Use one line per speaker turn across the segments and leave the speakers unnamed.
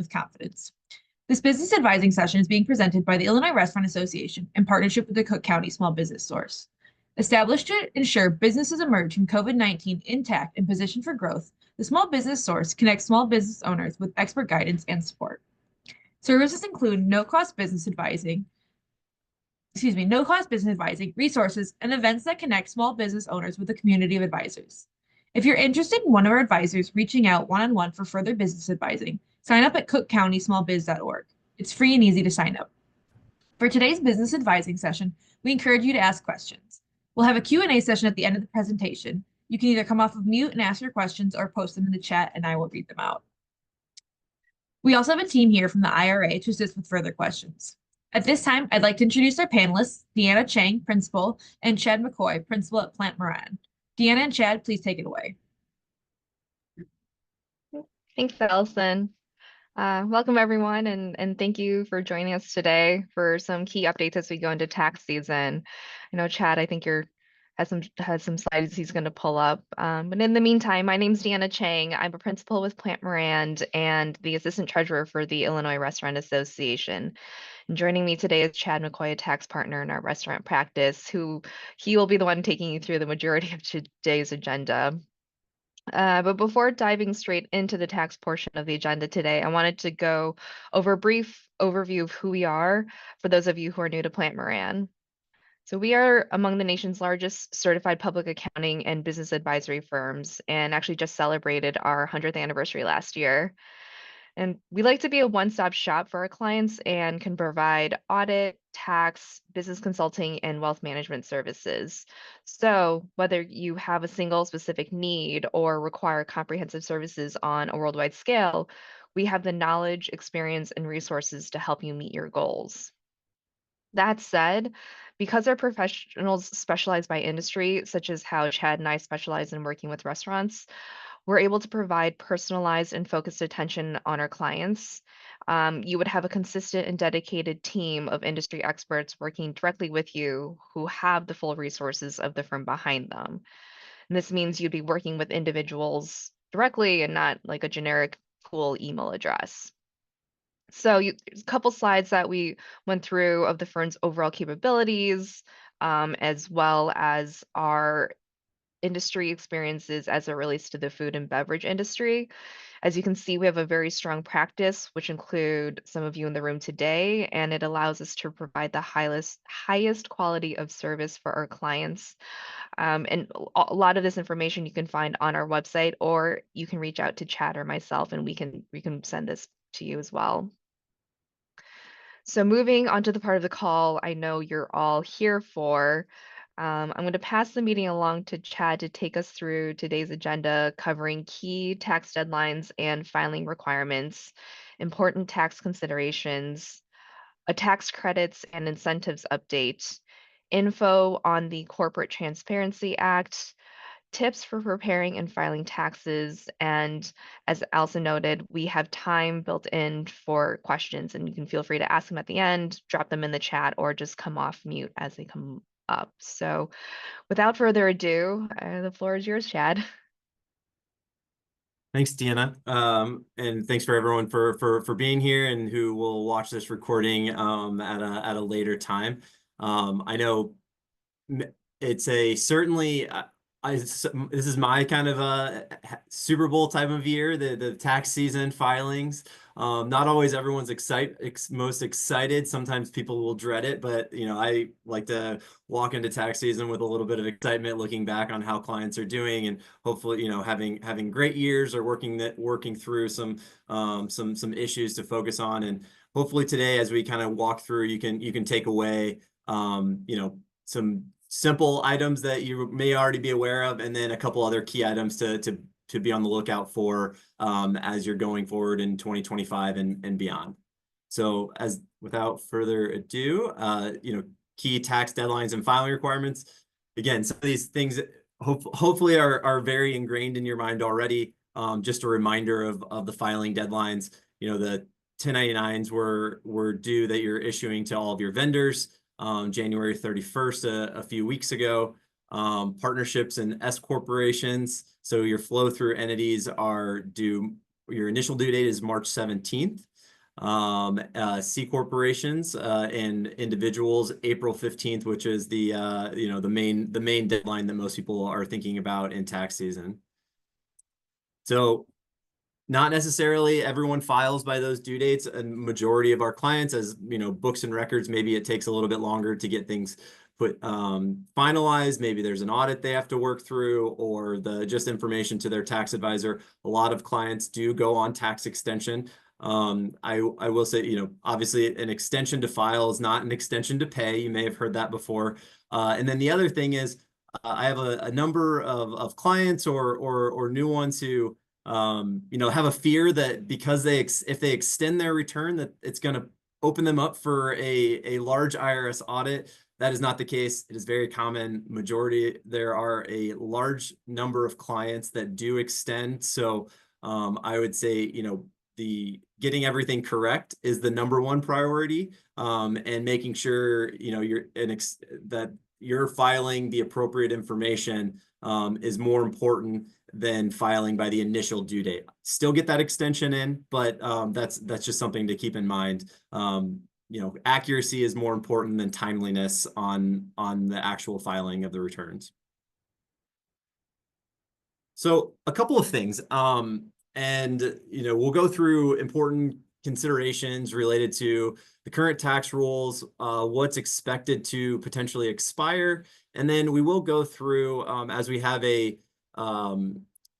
with confidence. This business advising session is being presented by the Illinois Restaurant Association in partnership with the Cook County Small Business Source. Established to ensure businesses emerge from COVID-19 intact and positioned for growth, the Small Business Source connects small business owners with expert guidance and support. Services include no-cost business advising, resources, and events that connect small business owners with a community of advisors. If you're interested in one of our advisors reaching out one-on-one for further business advising, sign up at cookcountysmallbiz.org. It's free and easy to sign up. For today's business advising session, we encourage you to ask questions. We'll have a Q&A session at the end of the presentation. You can either come off of mute and ask your questions or post them in the chat and I will read them out. We also have a team here from the IRA to assist with further questions. At this time, I'd like to introduce our panelists, Deanna Chang, Principal, and Chad McCoy, Principal at Plant Moran. Deanna and Chad, please take it away.
Thanks, Allison. Welcome, everyone, and thank you for joining us today for some key updates as we go into tax season. I know Chad, I think has some slides he's going to pull up. But in the meantime, my name's Deanna Chang. I'm a principal with Plant Moran and the assistant treasurer for the Illinois Restaurant Association. And joining me today is Chad McCoy, a tax partner in our restaurant practice, he will be the one taking you through the majority of today's agenda. But before diving straight into the tax portion of the agenda today, I wanted to go over a brief overview of who we are for those of you who are new to Plant Moran. So we are among the nation's largest certified public accounting and business advisory firms, and actually just celebrated our 100th anniversary last year. And we like to be a one-stop shop for our clients and can provide audit, tax, business consulting, and wealth management services. So whether you have a single specific need or require comprehensive services on a worldwide scale, we have the knowledge, experience, and resources to help you meet your goals. That said, because our professionals specialize by industry, such as how Chad and I specialize in working with restaurants, we're able to provide personalized and focused attention on our clients. You would have a consistent and dedicated team of industry experts working directly with you who have the full resources of the firm behind them. And this means you'd be working with individuals directly and not like a generic pool email address. So a couple slides that we went through of the firm's overall capabilities, as well as our industry experiences as it relates to the food and beverage industry. As you can see, we have a very strong practice, which include some of you in the room today, and it allows us to provide the highest quality of service for our clients. And a lot of this information you can find on our website, or you can reach out to Chad or myself, and we can send this to you as well. So moving on to the part of the call I know you're all here for, I'm going to pass the meeting along to Chad to take us through today's agenda covering key tax deadlines and filing requirements, important tax considerations, a tax credits and incentives update, info on the Corporate Transparency Act, tips for preparing and filing taxes, and as Allison noted, we have time built in for questions, and you can feel free to ask them at the end, drop them in the chat, or just come off mute as they come up. So without further ado, the floor is yours, Chad.
Thanks, Deanna. And thanks for everyone for being here and who will watch this recording at a later time. I know it's certainly this is my kind of a Super Bowl type of year, the tax season filings. Not always everyone's most excited. Sometimes people will dread it, but I like to walk into tax season with a little bit of excitement, looking back on how clients are doing, and hopefully having great years or working through some issues to focus on. And hopefully today, as we kind of walk through, you can take away some simple items that you may already be aware of, and then a couple other key items to be on the lookout for as you're going forward in 2025 and beyond. So without further ado, key tax deadlines and filing requirements. Again, some of these things hopefully are very ingrained in your mind already. Just a reminder of the filing deadlines. The 1099s were due that you're issuing to all of your vendors January 31st, a few weeks ago. Partnerships and S corporations, so your flow through entities are due. Your initial due date is March 17th. C corporations and individuals, April 15th, which is the the main deadline that most people are thinking about in tax season. So not necessarily everyone files by those due dates, and majority of our clients, as books and records, maybe it takes a little bit longer to get things put finalized. Maybe there's an audit they have to work through, or just information to their tax advisor. A lot of clients do go on tax extension. I will say, obviously an extension to file is not an extension to pay. You may have heard that before. And then the other thing is, I have a number of clients or new ones who have a fear that because if they extend their return, that it's going to open them up for a large IRS audit. That is not the case. It is very common. There are a large number of clients that do extend. So I would say, the getting everything correct is the number one priority, and making sure that you're filing the appropriate information is more important than filing by the initial due date. Still get that extension in, but that's just something to keep in mind. Accuracy is more important than timeliness on the actual filing of the returns. So a couple of things, and we'll go through important considerations related to the current tax rules, what's expected to potentially expire, and then we will go through, as we have a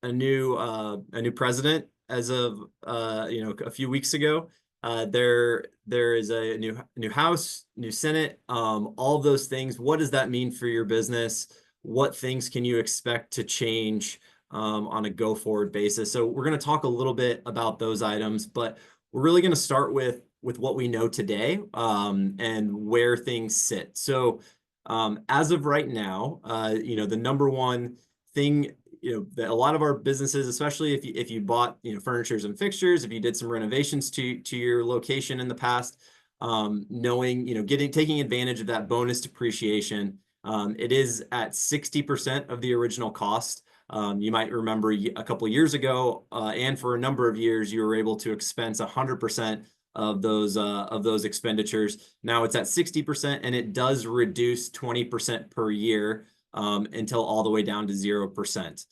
new president as of a few weeks ago. There is a new House, new Senate, all of those things. What does that mean for your business? What things can you expect to change on a go-forward basis? So we're going to talk a little bit about those items, but we're really going to start with what we know today, and where things sit. So as of right now, the number one thing, that a lot of our businesses, especially if you bought furnitures and fixtures, if you did some renovations to your location in the past, taking advantage of that bonus depreciation, it is at 60% of the original cost. You might remember a couple of years ago, and for a number of years, you were able to expense 100% of those expenditures. Now it's at 60%, and it does reduce 20% per year until all the way down to 0%.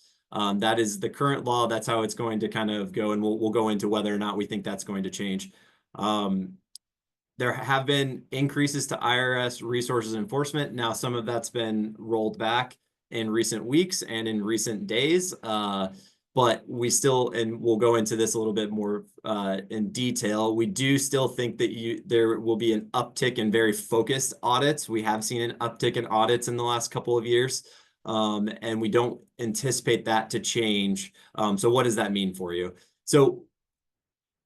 That is the current law. That's how it's going to kind of go, and we'll go into whether or not we think that's going to change. There have been increases to IRS resources enforcement. Now, some of that's been rolled back in recent weeks and in recent days, but we still, and we'll go into this a little bit more in detail, we do still think that there will be an uptick in very focused audits. We have seen an uptick in audits in the last couple of years, and we don't anticipate that to change. So what does that mean for you? So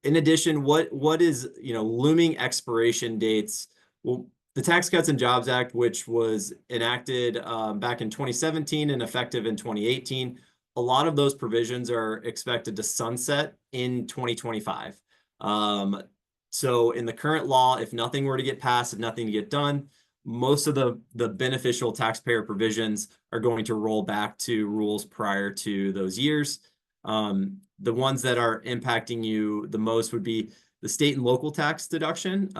in addition, what is looming expiration dates? Well, the Tax Cuts and Jobs Act, which was enacted back in 2017 and effective in 2018, a lot of those provisions are expected to sunset in 2025. So in the current law, if nothing were to get passed, if nothing to get done, most of the beneficial taxpayer provisions are going to roll back to rules prior to those years. The ones that are impacting you the most would be the state and local tax deduction.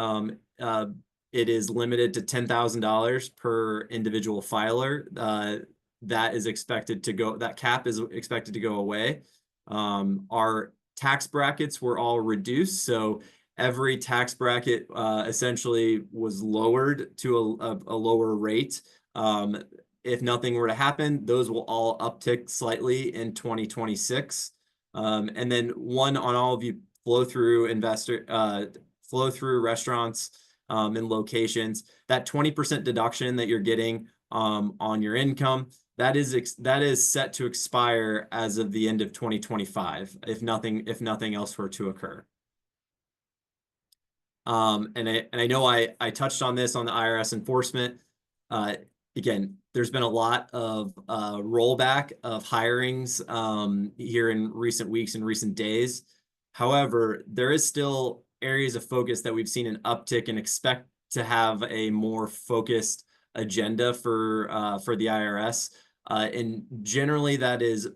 It is limited to $10,000 per individual filer. That cap is expected to go away. Our tax brackets were all reduced. So every tax bracket essentially was lowered to a lower rate. If nothing were to happen, those will all uptick slightly in 2026. And then one on all of you flow-through restaurants and locations, that 20% deduction that you're getting on your income, that is set to expire as of the end of 2025, if nothing else were to occur. And I know I touched on this on the IRS enforcement. Again, there's been a lot of rollback of hirings here in recent weeks and recent days. However, there is still areas of focus that we've seen an uptick and expect to have a more focused agenda for the IRS. And generally, that is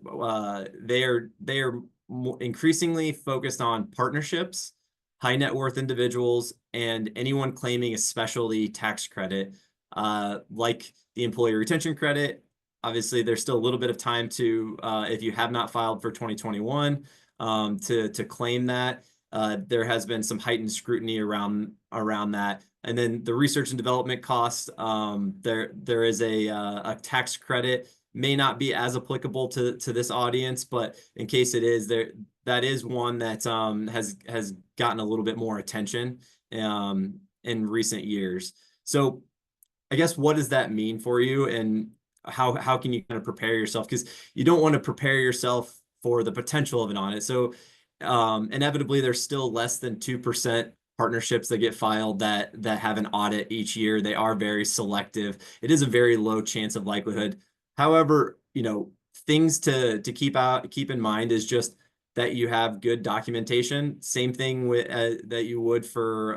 they are increasingly focused on partnerships, high net worth individuals, and anyone claiming a specialty tax credit, like the employee retention credit. Obviously, there's still a little bit of time to, if you have not filed for 2021, to claim that. There has been some heightened scrutiny around that. And then the research and development cost, there is a tax credit, may not be as applicable to this audience, but in case it is, that is one that has gotten a little bit more attention in recent years. So I guess, what does that mean for you, and how can you kind of prepare yourself? Because you don't want to prepare yourself for the potential of an audit. So inevitably, there's still less than 2% partnerships that get filed that have an audit each year. They are very selective. It is a very low chance of likelihood. However, things to keep in mind is just that you have good documentation. Same thing with that you would for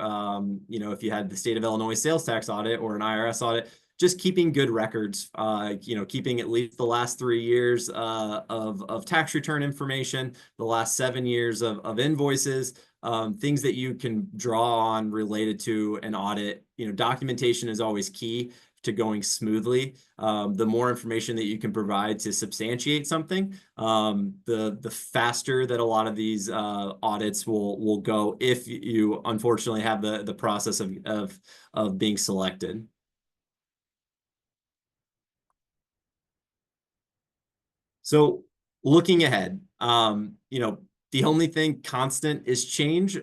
if you had the state of Illinois sales tax audit or an IRS audit. Just keeping good records, keeping at least the last 3 years of tax return information, the last 7 years of invoices, things that you can draw on related to an audit. Documentation is always key to going smoothly. The more information that you can provide to substantiate something, the faster that a lot of these audits will go, if you unfortunately have the process of being selected. So looking ahead, the only thing constant is change.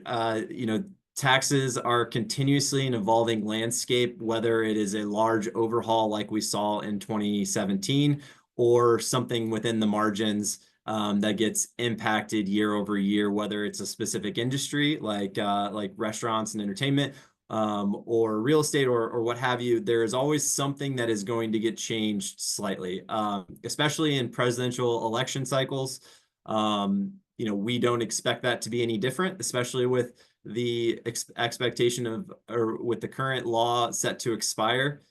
Taxes are continuously an evolving landscape, whether it is a large overhaul like we saw in 2017, or something within the margins that gets impacted year over year, whether it's a specific industry like restaurants and entertainment, or real estate, or what have you. There is always something that is going to get changed slightly, especially in presidential election cycles. We don't expect that to be any different, especially with the expectation of, or with the current law set to expire.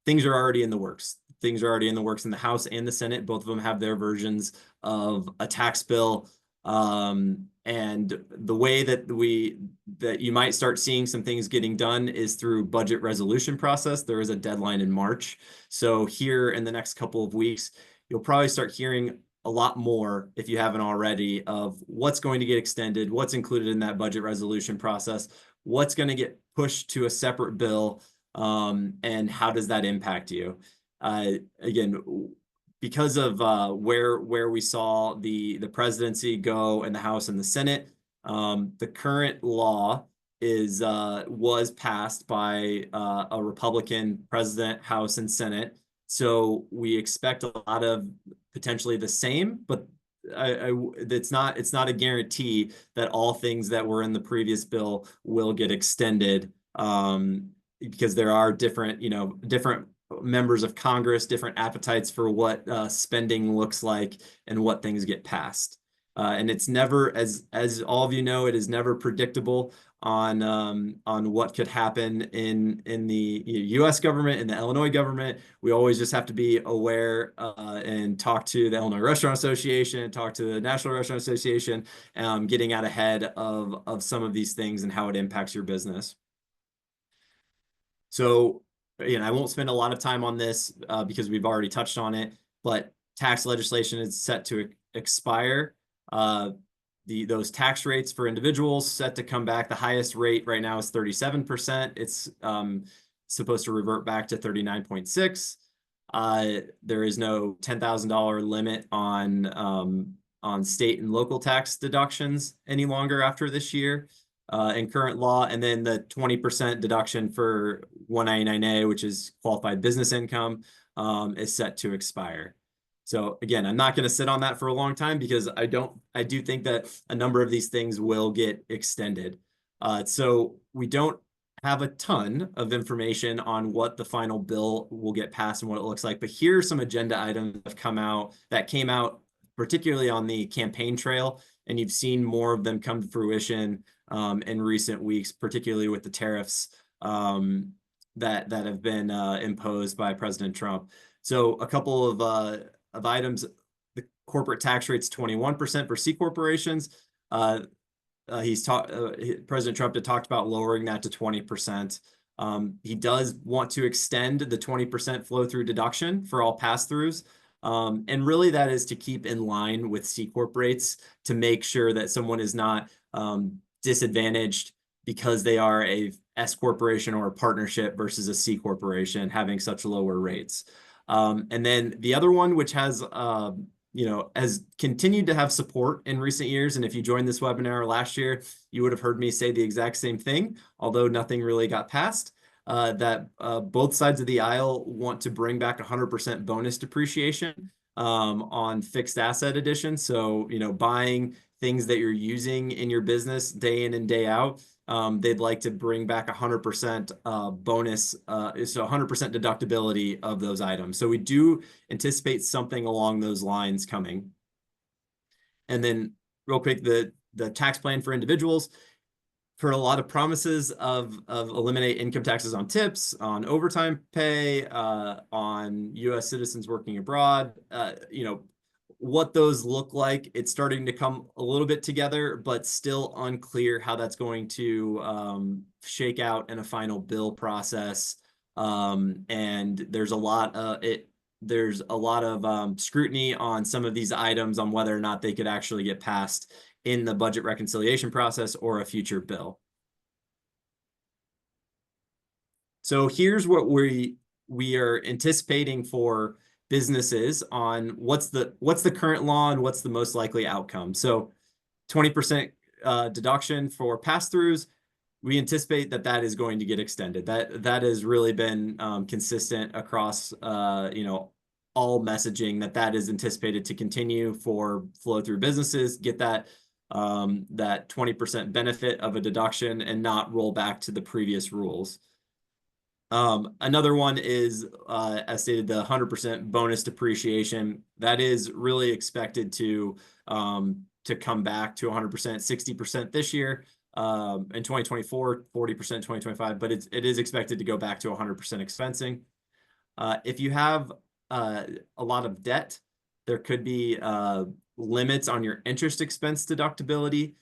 Things are already in the works. Things are already in the works in the House and the Senate. Both of them have their versions of a tax bill. And the way that you might start seeing some things getting done is through budget resolution process. There is a deadline in March. So here in the next couple of weeks, you'll probably start hearing a lot more, if you haven't already, of what's going to get extended, what's included in that budget resolution process, what's going to get pushed to a separate bill, and how does that impact you? Again, because of where we saw the presidency go and the House and the Senate, the current law was passed by a Republican president, House, and Senate. So we expect a lot of potentially the same, but it's not a guarantee that all things that were in the previous bill will get extended, because there are different members of Congress, different appetites for what spending looks like and what things get passed. And it's never, as all of you know, it is never predictable on what could happen in the U.S. government, in the Illinois government. We always just have to be aware and talk to the Illinois Restaurant Association, talk to the National Restaurant Association, getting out ahead of some of these things and how it impacts your business. So, I won't spend a lot of time on this because we've already touched on it, but tax legislation is set to expire. Those tax rates for individuals set to come back. The highest rate right now is 37%. It's supposed to revert back to 39.6. There is no $10,000 limit on state and local tax deductions any longer after this year in current law. And then the 20% deduction for 199A, which is qualified business income, is set to expire. So again, I'm not going to sit on that for a long time because I do think that a number of these things will get extended. So we don't have a ton of information on what the final bill will get passed and what it looks like, but here are some agenda items that came out particularly on the campaign trail, and you've seen more of them come to fruition in recent weeks, particularly with the tariffs that have been imposed by President Trump. So a couple of items: the corporate tax rate's 21% for C corporations. President Trump had talked about lowering that to 20%. He does want to extend the 20% flow through deduction for all pass-throughs. And really that is to keep in line with C Corp rates to make sure that someone is not disadvantaged because they are a S corporation or a partnership versus a C corporation having such lower rates. And then the other one, which has has continued to have support in recent years. And if you joined this webinar last year, you would have heard me say the exact same thing, although nothing really got passed, that both sides of the aisle want to bring back 100% bonus depreciation on fixed asset additions. So, buying things that you're using in your business day in and day out, they'd like to bring back 100% bonus, so 100% deductibility of those items. So we do anticipate something along those lines coming. And then real quick, the tax plan for individuals, for a lot of promises of eliminate income taxes on tips, on overtime pay, on U.S. citizens working abroad, what those look like. It's starting to come a little bit together, but still unclear how that's going to shake out in a final bill process. And there's a lot of scrutiny on some of these items on whether or not they could actually get passed in the budget reconciliation process or a future bill. So here's what we are anticipating for businesses on what's the current law and what's the most likely outcome. So 20% deduction for pass-throughs, we anticipate that is going to get extended. That has really been consistent across all messaging that is anticipated to continue for flow through businesses, get that 20% benefit of a deduction and not roll back to the previous rules. Another one is, as stated, the 100% bonus depreciation. That is really expected to come back to 100%, 60% this year, in 2024, 40% in 2025, but it is expected to go back to 100% expensing. If you have a lot of debt, there could be limits on your interest expense deductibility.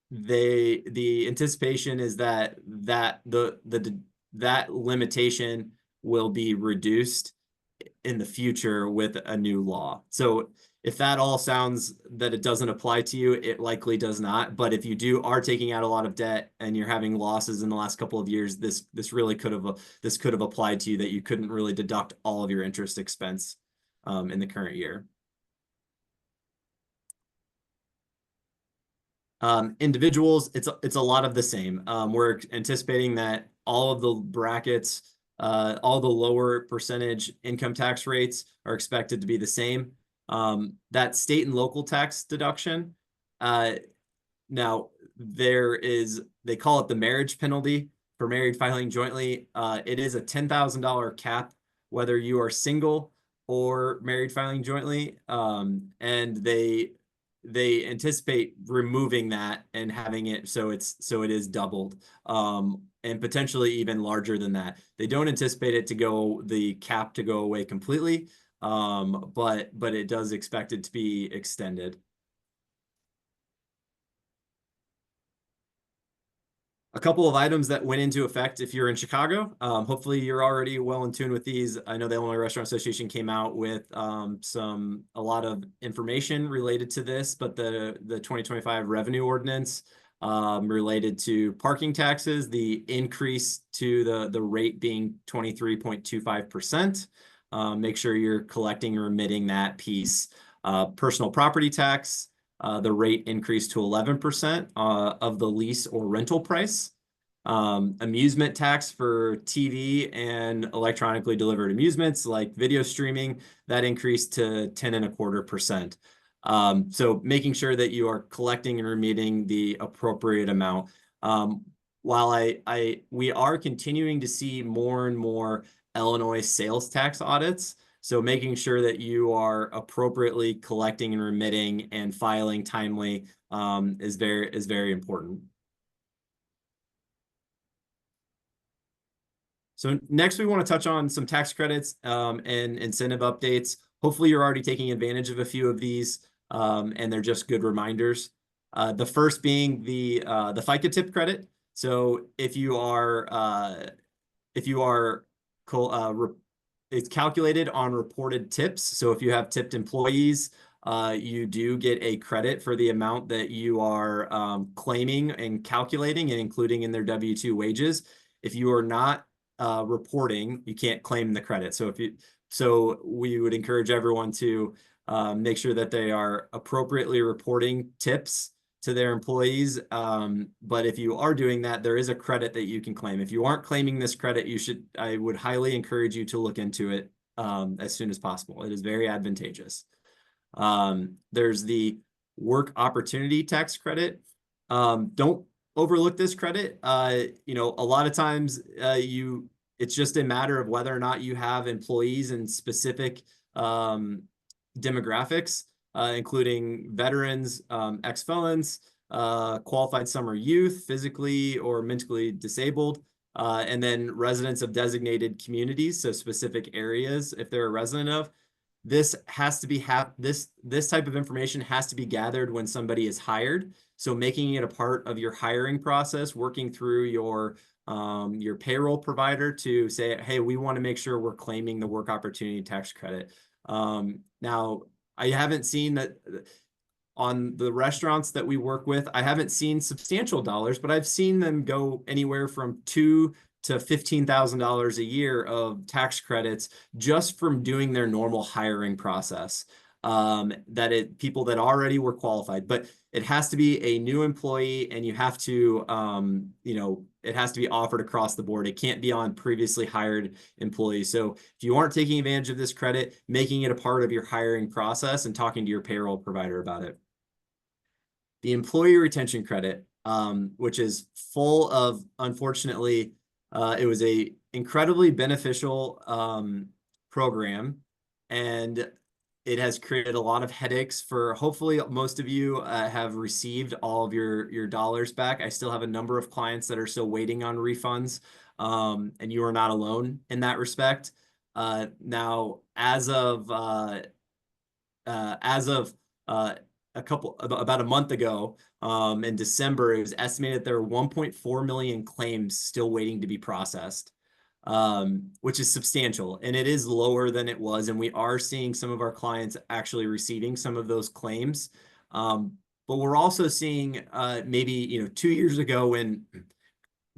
The anticipation is that limitation will be reduced in the future with a new law. So if that all sounds that it doesn't apply to you, it likely does not. But if you are taking out a lot of debt and you're having losses in the last couple of years, this could have applied to you, that you couldn't really deduct all of your interest expense in the current year. Individuals, it's a lot of the same. We're anticipating that all of the brackets, all the lower percentage income tax rates are expected to be the same. That state and local tax deduction, now they call it the marriage penalty for married filing jointly. It is a $10,000 cap, whether you are single or married filing jointly. And they anticipate removing that and having it so it is doubled, and potentially even larger than that. They don't anticipate the cap to go away completely, but it does expect it to be extended. A couple of items that went into effect if you're in Chicago. Hopefully you're already well in tune with these. I know the Illinois Restaurant Association came out with a lot of information related to this, but the 2025 revenue ordinance related to parking taxes, the increase to the rate being 23.25%. Make sure you're collecting and remitting that piece. Personal property tax, the rate increased to 11% of the lease or rental price. Amusement tax for TV and electronically delivered amusements like video streaming, that increased to 10.25%. So making sure that you are collecting and remitting the appropriate amount. While we are continuing to see more and more Illinois sales tax audits, so making sure that you are appropriately collecting and remitting and filing timely is very important. So next we want to touch on some tax credits and incentive updates. Hopefully you're already taking advantage of a few of these and they're just good reminders. The first being the FICA tip credit. So if you are it's calculated on reported tips. So if you have tipped employees, you do get a credit for the amount that you are claiming and calculating and including in their W-2 wages. If you are not reporting, you can't claim the credit. So we would encourage everyone to make sure that they are appropriately reporting tips to their employees. But if you are doing that, there is a credit that you can claim. If you aren't claiming this credit, I would highly encourage you to look into it as soon as possible. It is very advantageous. There's the work opportunity tax credit. Don't overlook this credit. A lot of times it's just a matter of whether or not you have employees in specific demographics, including veterans, ex-felons, qualified summer youth, physically or mentally disabled, and then residents of designated communities, so specific areas if they're a resident of. This has to be this type of information has to be gathered when somebody is hired. So making it a part of your hiring process, working through your payroll provider to say, hey, we want to make sure we're claiming the work opportunity tax credit. Now, I haven't seen that on the restaurants that we work with. I haven't seen substantial dollars, but I've seen them go anywhere from $2,000 to $15,000 a year of tax credits just from doing their normal hiring process. People that already were qualified, but it has to be a new employee, and you have to, it has to be offered across the board. It can't be on previously hired employees. So if you aren't taking advantage of this credit, making it a part of your hiring process and talking to your payroll provider about it. The employee retention credit, which is full of, unfortunately, it was a incredibly beneficial program, and it has created a lot of headaches for, hopefully most of you have received all of your dollars back. I still have a number of clients that are still waiting on refunds, and you are not alone in that respect. Now, as of about a month ago, in December, it was estimated there were 1.4 million claims still waiting to be processed, which is substantial, and it is lower than it was. And we are seeing some of our clients actually receiving some of those claims. But we're also seeing maybe 2 years ago, when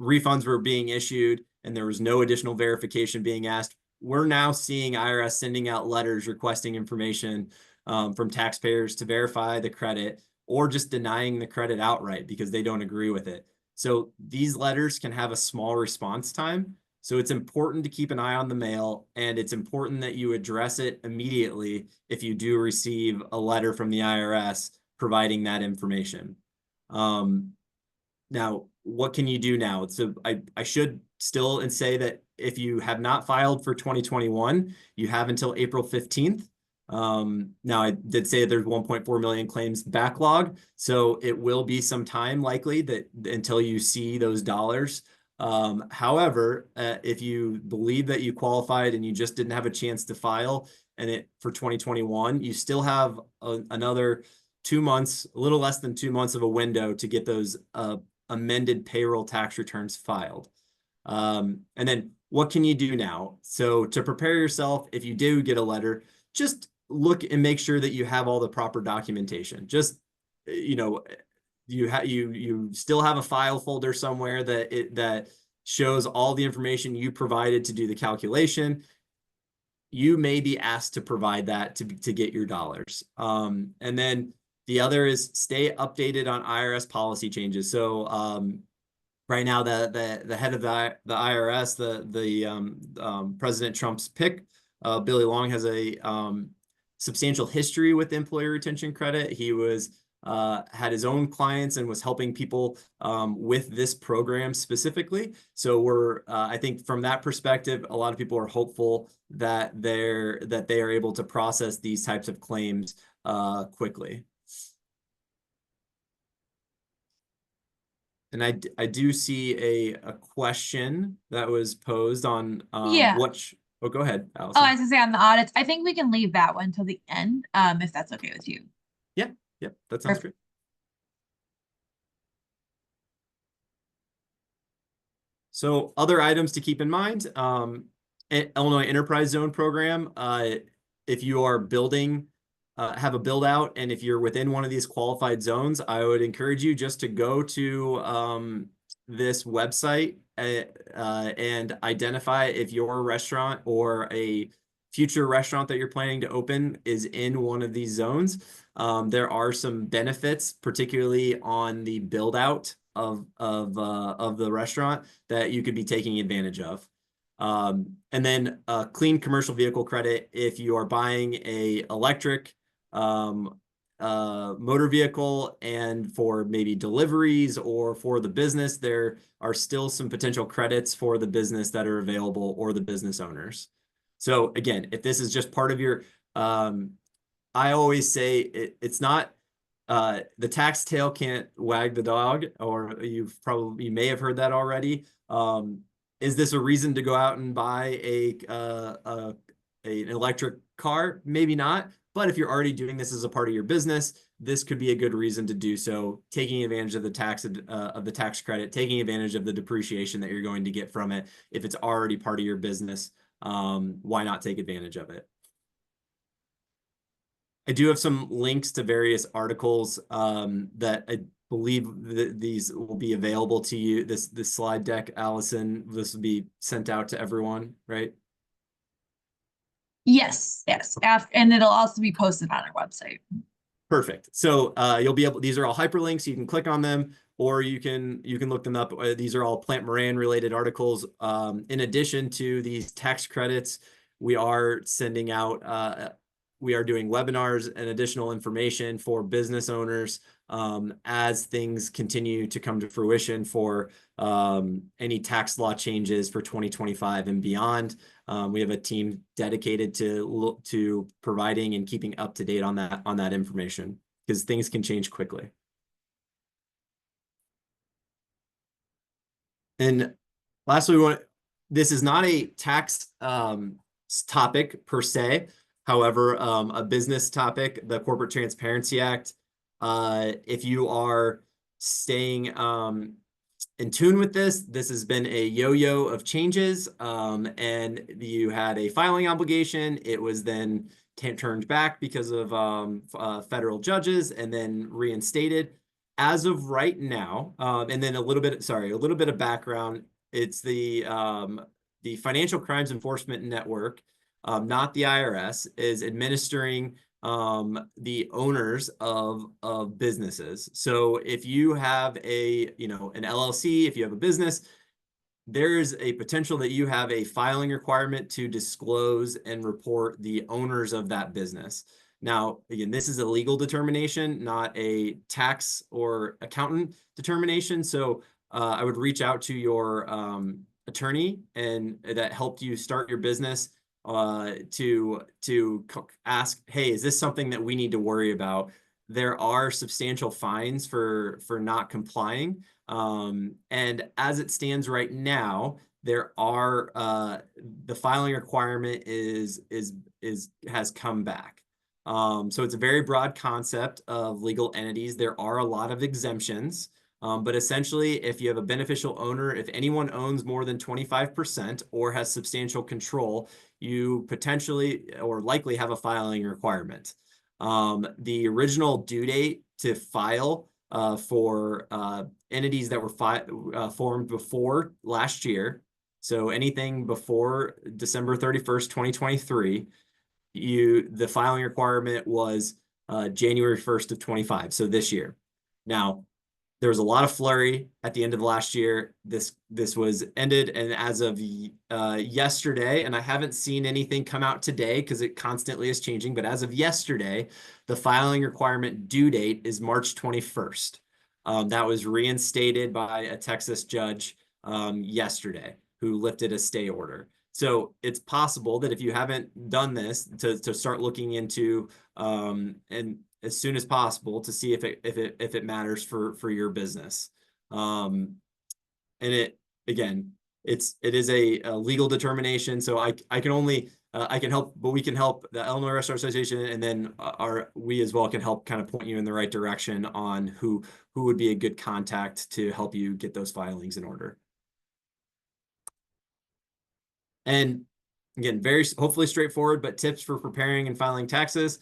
refunds were being issued and there was no additional verification being asked, we're now seeing IRS sending out letters requesting information from taxpayers to verify the credit, or just denying the credit outright because they don't agree with it. So these letters can have a small response time. So it's important to keep an eye on the mail, and it's important that you address it immediately if you do receive a letter from the IRS providing that information. Now, what can you do now? So I should still say that if you have not filed for 2021, you have until April 15th. Now, I did say there's 1.4 million claims backlog, so it will be some time likely that until you see those dollars. However, if you believe that you qualified and you just didn't have a chance to file for 2021, you still have another 2 months, a little less than 2 months of a window to get those amended payroll tax returns filed. And then what can you do now? So to prepare yourself, if you do get a letter, just look and make sure that you have all the proper documentation. Just, you still have a file folder somewhere that shows all the information you provided to do the calculation. You may be asked to provide that to get your dollars. And then the other is stay updated on IRS policy changes. So right now, the head of the IRS, the President Trump's pick, Billy Long, has a substantial history with employee retention credit. He had his own clients and was helping people with this program specifically. So I think from that perspective, a lot of people are hopeful that they are able to process these types of claims quickly. And I do see a question that was posed on
Yeah.
Oh, go ahead, Allison.
Oh, I was gonna say on the audits, I think we can leave that one till the end, if that's okay with you.
Yep, that sounds great. So other items to keep in mind, Illinois Enterprise Zone program, if you are building, have a build out, and if you're within one of these qualified zones, I would encourage you just to go to this website and identify if your restaurant or a future restaurant that you're planning to open is in one of these zones. There are some benefits, particularly on the build out of the restaurant, that you could be taking advantage of. And then clean commercial vehicle credit if you are buying a electric motor vehicle, and for maybe deliveries or for the business, there are still some potential credits for the business that are available, or the business owners. So again, if this is just part of your, I always say it's not, the tax tail can't wag the dog, or you may have heard that already. Is this a reason to go out and buy an electric car? Maybe not. But if you're already doing this as a part of your business, this could be a good reason to do so, taking advantage of the tax credit, taking advantage of the depreciation that you're going to get from it. If it's already part of your business, why not take advantage of it? I do have some links to various articles that I believe these will be available to you. This slide deck, Allison, this will be sent out to everyone, right?
Yes, yes. And it'll also be posted on our website.
Perfect. So you'll be able, these are all hyperlinks. You can click on them, or you can look them up. These are all Plant Moran related articles. In addition to these tax credits, we are sending out, we are doing webinars and additional information for business owners as things continue to come to fruition for any tax law changes for 2025 and beyond. We have a team dedicated to providing and keeping up to date on that information, because things can change quickly. And lastly, this is not a tax topic per se. However, a business topic, the Corporate Transparency Act. If you are staying in tune with this has been a yo-yo of changes, and you had a filing obligation. It was then turned back because of federal judges, and then reinstated. As of right now, and then a little bit of background. It's the Financial Crimes Enforcement Network, not the IRS, is administering the owners of businesses. So if you have an LLC, if you have a business, there's a potential that you have a filing requirement to disclose and report the owners of that business. Now, again, this is a legal determination, not a tax or accountant determination. So I would reach out to your attorney and that helped you start your business to ask, hey, is this something that we need to worry about? There are substantial fines for not complying. And as it stands right now, there are the filing requirement has come back. So it's a very broad concept of legal entities. There are a lot of exemptions. But essentially, if you have a beneficial owner, if anyone owns more than 25% or has substantial control, you potentially or likely have a filing requirement. The original due date to file for entities that were formed before last year, so anything before December 31st, 2023, the filing requirement was January 1st of 25, so this year. Now, there was a lot of flurry at the end of last year. This was ended, and as of yesterday, and I haven't seen anything come out today because it constantly is changing, but as of yesterday, the filing requirement due date is March 21st. That was reinstated by a Texas judge yesterday, who lifted a stay order. So it's possible that if you haven't done this, to start looking into and as soon as possible to see if it matters for your business. And it is a legal determination. So I can help, but we can help the Illinois Restaurant Association, and then we as well can help kind of point you in the right direction on who would be a good contact to help you get those filings in order. And again, very hopefully straightforward, but tips for preparing and filing taxes.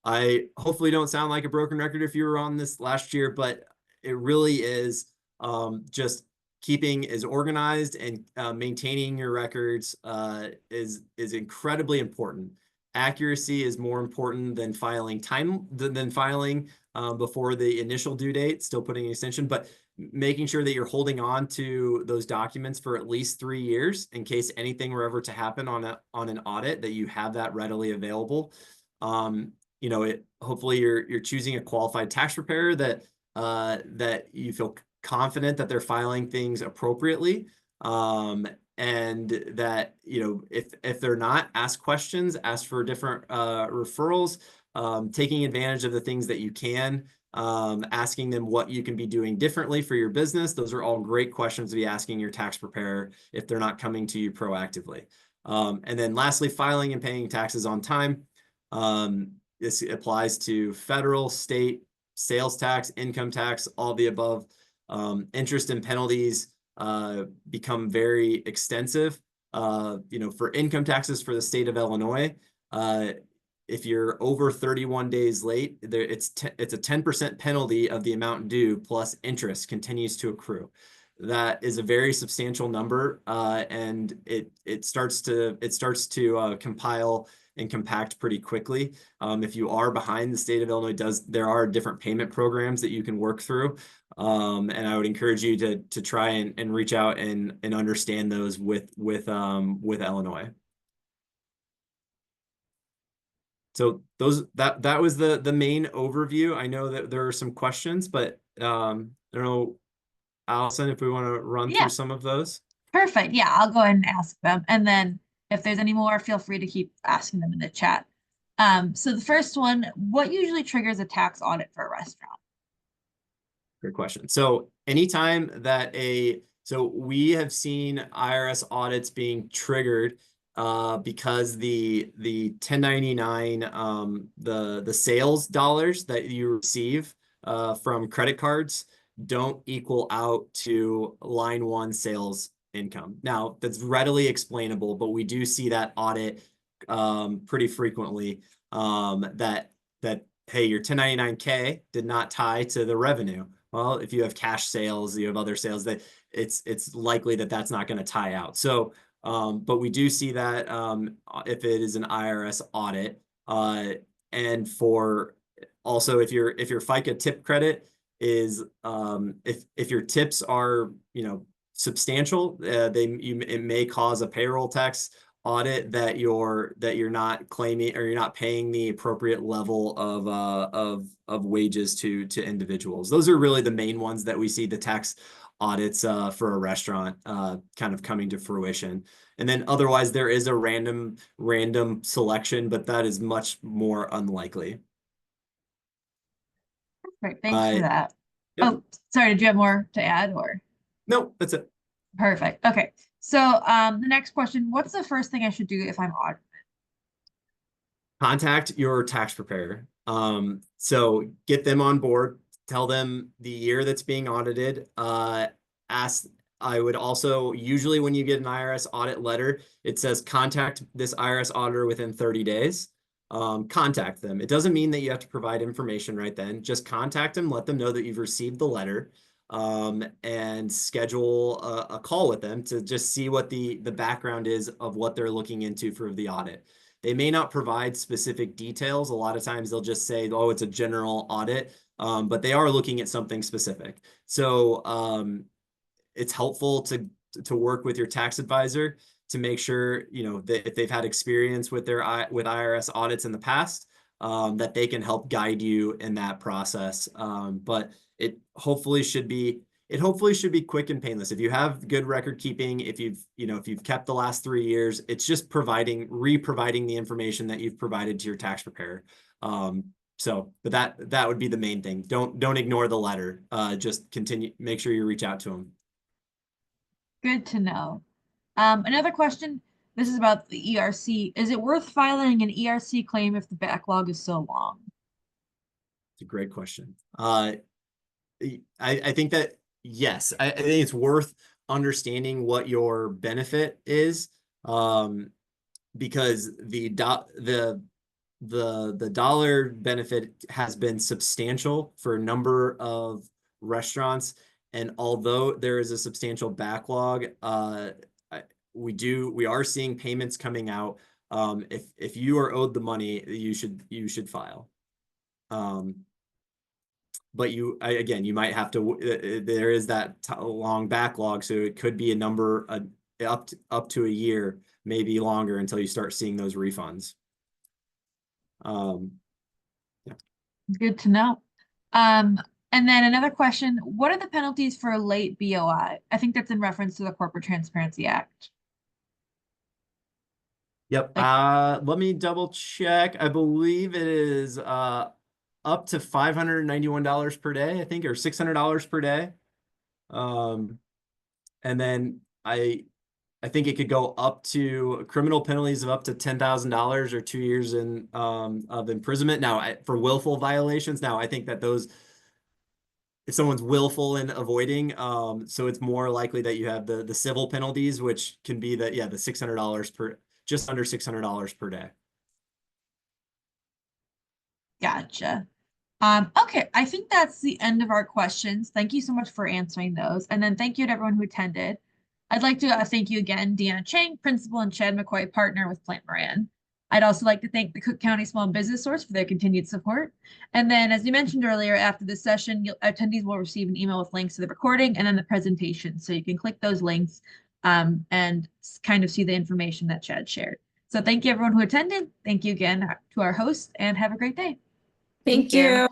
I hopefully don't sound like a broken record if you were on this last year, but it really is just keeping as organized and maintaining your records is incredibly important. Accuracy is more important than filing before the initial due date, still putting an extension, but making sure that you're holding on to those documents for at least 3 years in case anything were ever to happen on an audit, that you have that readily available. You know, hopefully you're choosing a qualified tax preparer that you feel confident that they're filing things appropriately. And that, you know, if they're not, ask questions, ask for different referrals, taking advantage of the things that you can, asking them what you can be doing differently for your business. Those are all great questions to be asking your tax preparer if they're not coming to you proactively. And then lastly, filing and paying taxes on time. This applies to federal, state, sales tax, income tax, all the above. Interest and penalties become very extensive. You know, for income taxes for the state of Illinois, if you're over 31 days late, it's a 10% penalty of the amount due plus interest continues to accrue. That is a very substantial number, and it starts to compile and compact pretty quickly. If you are behind, the state of Illinois there are different payment programs that you can work through. And I would encourage you to try and reach out and understand those with Illinois. So that was the main overview. I know that there are some questions, but I don't know, Allison, if we want to run through some of those.
Perfect. Yeah, I'll go ahead and ask them. And then if there's any more, feel free to keep asking them in the chat. So the first one, what usually triggers a tax audit for a restaurant?
Good question. So anytime that so we have seen IRS audits being triggered because the 1099, the sales dollars that you receive from credit cards don't equal out to line one sales income. Now, that's readily explainable, but we do see that audit pretty frequently, that hey, your 1099K did not tie to the revenue. Well, if you have cash sales, you have other sales, that it's likely that that's not going to tie out. So, but we do see that if it is an IRS audit, and for also if your FICA tip credit is if your tips are, you know, substantial, it may cause a payroll tax audit that you're not claiming, or you're not paying the appropriate level of wages to individuals. Those are really the main ones that we see the tax audits for a restaurant kind of coming to fruition. And then otherwise there is a random selection, but that is much more unlikely.
Perfect. Thanks for that.
Yep.
Oh, sorry, did you have more to add, or?
No, that's it.
Perfect. Okay. So the next question, what's the first thing I should do if I'm audited?
Contact your tax preparer. So get them on board, tell them the year that's being audited. I would also, usually when you get an IRS audit letter, it says contact this IRS auditor within 30 days. Contact them. It doesn't mean that you have to provide information right then. Just contact them, let them know that you've received the letter, and schedule a call with them to just see what the background is of what they're looking into for the audit. They may not provide specific details. A lot of times they'll just say, oh, it's a general audit, but they are looking at something specific. So it's helpful to work with your tax advisor to make sure, you know, that if they've had experience with with IRS audits in the past, that they can help guide you in that process. But it hopefully should be quick and painless. If you have good record keeping, if you've kept the last 3 years, it's just re-providing the information that you've provided to your tax preparer. So, but that would be the main thing. Don't ignore the letter. Just continue, make sure you reach out to them.
Good to know. Another question, this is about the ERC. Is it worth filing an ERC claim if the backlog is so long?
It's a great question. I think that, yes, I think it's worth understanding what your benefit is. Because the dollar benefit has been substantial for a number of restaurants. And although there is a substantial backlog, we are seeing payments coming out. If you are owed the money, you should file. But again, you might have to, there is that long backlog, so it could be a number up to a year, maybe longer, until you start seeing those refunds.
Good to know. And then another question, what are the penalties for a late BOI? I think that's in reference to the Corporate Transparency Act.
Yep. Let me double check. I believe it is up to $591 per day, I think, or $600 per day. And then I think it could go up to criminal penalties of up to $10,000 or 2 years of imprisonment. Now, for willful violations, now I think that those, if someone's willful in avoiding, so it's more likely that you have the civil penalties, which can be the $600 just under $600 per day.
Gotcha. Okay, I think that's the end of our questions. Thank you so much for answering those. And then thank you to everyone who attended. I'd like to thank you again, Deanna Chang, Principal, and Chad McCoy, Partner with Plant Moran. I'd also like to thank the Cook County Small Business Source for their continued support. And then, as you mentioned earlier, after this session, attendees will receive an email with links to the recording and then the presentation. So you can click those links and kind of see the information that Chad shared. So thank you everyone who attended. Thank you again to our host and have a great day.
Thank you.